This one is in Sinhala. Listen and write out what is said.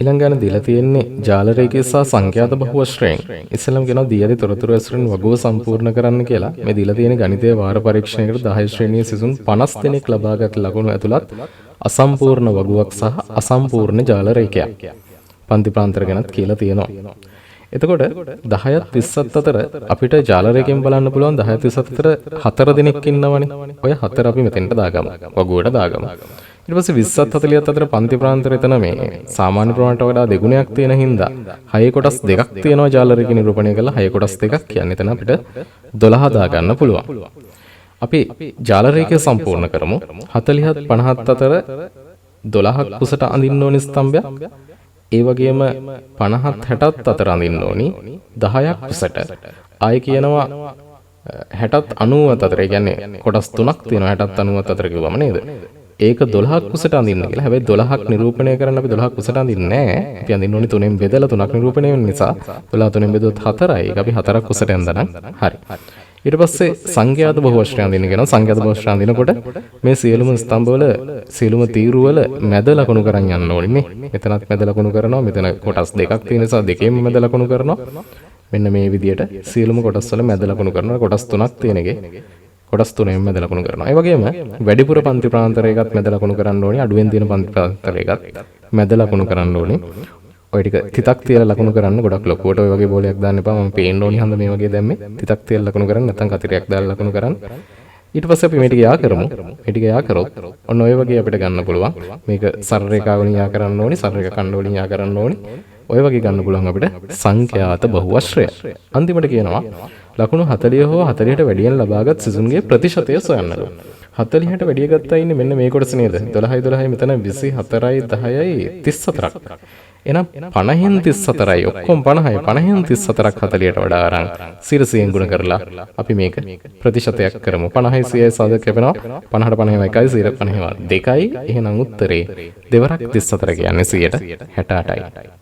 ඊළඟ ගාන දීලා තියෙන්නේ ජාල රේඛය සහ සංඛ්‍යාත බහුවශ්‍රයෙන්. ඉස්සෙල්ලාම කියනවා දී ඇති තොරතුරු ඇසුරින් වගුව සම්පූර්ණ කරන්න කියලා. මේ දීලා තියෙන ගණිතයේ වාර පරීක්ෂණයකට 10 ශ්‍රේණියේ සිසුන් 50 දෙනෙක් ලබාගත් ලකුණු ඇතුළත් අසම්පූර්ණ වගුවක් සහ අසම්පූර්ණ ජාල රේඛයක්. පන්ති ප්‍රාන්තර ගැනත් කියලා තියෙනවා. එතකොට 10ත් 20ත් අතර අපිට ජාල රේඛයෙන් බලන්න පුළුවන් 10ත් 20ත් අතර 4 දෙනෙක් ඉන්නවනේ. ඔය 4 අපි මෙතෙන්ට දාගමු. වගුවට දාගමු. ඊට පස්සේ 20ත් 40ත් අතර පන්ති ප්‍රාන්තර එතන මේ සාමාන්‍ය ප්‍රමාණයට වඩා දෙගුණයක් තියෙන හින්දා 6 කොටස් දෙකක් තියෙනවා ජාල රේඛ නිරූපණය කළා 6 කොටස් දෙකක් කියන්නේ එතන අපිට 12 දාගන්න පුළුවන්. අපි ජාල රේඛය සම්පූර්ණ කරමු. 40ත් 50ත් අතර 12ක් කුසට අඳින්න ඕනි ස්තම්භයක්. ඒ වගේම 50ත් 60ත් අතර අඳින්න ඕනි 10ක් කුසට. ආයි කියනවා 60ත් 90ත් අතර. ඒ කියන්නේ කොටස් තුනක් තියෙනවා 60ත් 90ත් අතර කිව්වම නේද? ඒක 12ක් කුසට අඳින්න කියලා. හැබැයි 12ක් නිරූපණය කරන්න අපි 12ක් කුසට අඳින්නේ නැහැ. අපි අඳින්න ඕනි 3න් බෙදලා 3ක් නිරූපණය වෙන නිසා 12 3න් බෙදුවොත් 4යි. ඒක අපි 4ක් කුසට ඇඳනම් හරි. ඊට පස්සේ සංඛ්‍යාත බහුවශ්‍රය අඳින්න කියනවා. සංඛ්‍යාත බහුවශ්‍රය අඳිනකොට මේ සියලුම ස්තම්භවල සියලුම තීරුවල මැද ලකුණු කරන් යන්න ඕනේ නේ. මෙතනත් මැද ලකුණු කරනවා. මෙතන කොටස් දෙකක් තියෙන නිසා දෙකේම මැද ලකුණු කරනවා. මෙන්න මේ විදියට සියලුම කොටස් වල මැද ලකුණු කරනවා. කොටස් තුනක් තියෙන එකේ කොටස් තුනෙන් මැද ලකුණු කරනවා. ඒ වගේම වැඩිපුර පන්ති ප්‍රාන්තරයකත් මැද ලකුණු කරන්න ඕනේ. අඩුවෙන් තියෙන පන්ති ප්‍රාන්තරයකත් මැද ලකුණු කරන්න ඕනේ. ඔය ටික තිතක් තියලා ලකුණු කරන්න ගොඩක් ලොකුවට ඔය වගේ බෝලයක් දාන්න එපා. මම පේන්න ඕනි හන්ද මේ වගේ දැම්මේ. තිතක් තියලා ලකුණු කරන්න නැත්නම් කතරයක් දාලා ලකුණු කරන්න. ඊට පස්සේ අපි මේ ටික යා කරමු. මේ ටික යා කරොත් ඔන්න ඔය වගේ අපිට ගන්න පුළුවන්. මේක සරල රේඛා වලින් යා කරන්න ඕනි. සරල රේඛා ඛණ්ඩ වලින් යා කරන්න ඕනි. ඔය වගේ ගන්න පුළුවන් අපිට සංඛ්‍යාත බහුවශ්‍රය. අන්තිමට කියනවා ලකුණු 40 හෝ 40ට වැඩියෙන් ලබාගත් සිසුන්ගේ ප්‍රතිශතය සොයන්නලු. 40ට වැඩිය ගත්තා ඉන්නේ මෙන්න මේ කොටස නේද? 12යි 12යි මෙතන 24යි 10යි 34ක්. එහෙනම් 50න් 34යි ඔක්කොම 50යි 50න් 34ක් 40ට වඩා අරන් 100ෙන් ගුණ කරලා අපි මේක ප්‍රතිශතයක් කරමු. 50යි 100යි සාධක කැපෙනවා. 50ට 50යි 1යි 100ට 50යි 2යි. එහෙනම් උත්තරේ දෙවරක් 34 කියන්නේ 168යි.